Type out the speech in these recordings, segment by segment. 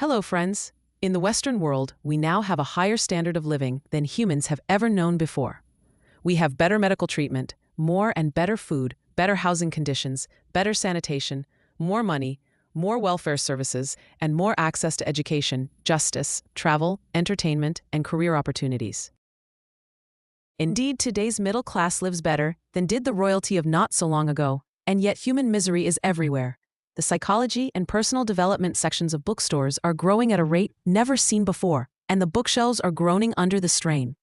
Hello, friends. In the Western world, we now have a higher standard of living than humans have ever known before. We have better medical treatment, more and better food, better housing conditions, better sanitation, more money, more welfare services, and more access to education, justice, travel, entertainment, and career opportunities. Indeed, today's middle class lives better than did the royalty of not so long ago, and yet human misery is everywhere. The psychology and personal development sections of bookstores are growing at a rate never seen before, and the bookshelves are groaning under the strain.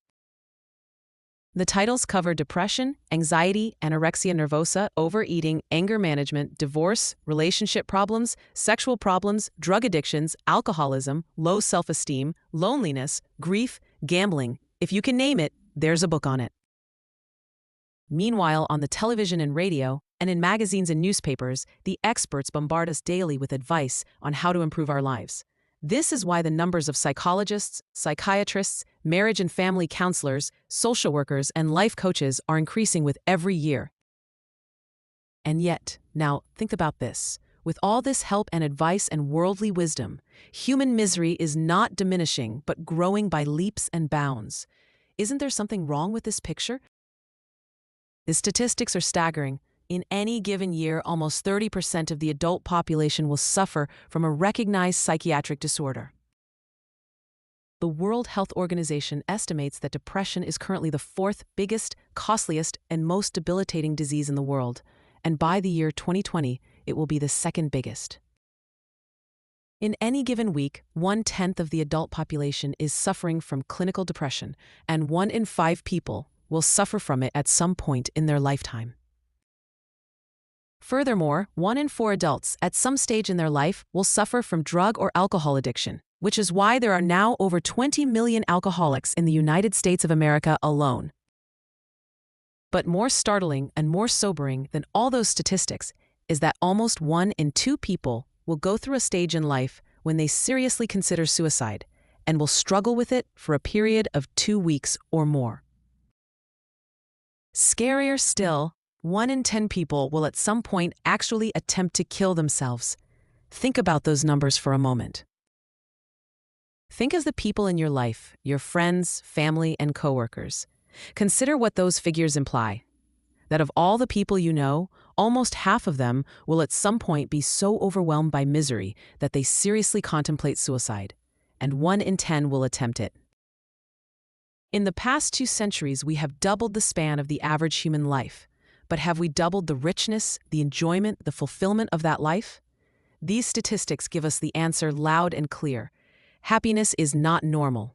The titles cover depression, anxiety, anorexia nervosa, overeating, anger management, divorce, relationship problems, sexual problems, drug addictions, alcoholism, low self-esteem, loneliness, grief, gambling. If you can name it, there's a book on it. Meanwhile, on the television and radio, and in magazines and newspapers, the experts bombard us daily with advice on how to improve our lives. This is why the numbers of psychologists, psychiatrists, marriage and family counselors, social workers, and life coaches are increasing with every year. And yet, now think about this. With all this help and advice and worldly wisdom, human misery is not diminishing but growing by leaps and bounds. Isn't there something wrong with this picture? The statistics are staggering. In any given year, almost 30% of the adult population will suffer from a recognized psychiatric disorder. The World Health Organization estimates that depression is currently the fourth biggest, costliest, and most debilitating disease in the world, and by the year 2020, it will be the second biggest. In any given week, 1/10 of the adult population is suffering from clinical depression, and 1 in 5 people will suffer from it at some point in their lifetime. Furthermore, 1 in 4 adults at some stage in their life will suffer from drug or alcohol addiction, which is why there are now over 20 million alcoholics in the United States of America alone. But more startling and more sobering than all those statistics is that almost 1 in 2 people will go through a stage in life when they seriously consider suicide and will struggle with it for a period of 2 weeks or more. Scarier still, 1 in 10 people will at some point actually attempt to kill themselves. Think about those numbers for a moment. Think of the people in your life, your friends, family, and coworkers. Consider what those figures imply. That of all the people you know, almost half of them will at some point be so overwhelmed by misery that they seriously contemplate suicide, and 1 in 10 will attempt it. In the past 2 centuries, we have doubled the span of the average human life. But have we doubled the richness, the enjoyment, the fulfillment of that life? These statistics give us the answer loud and clear. Happiness is not normal.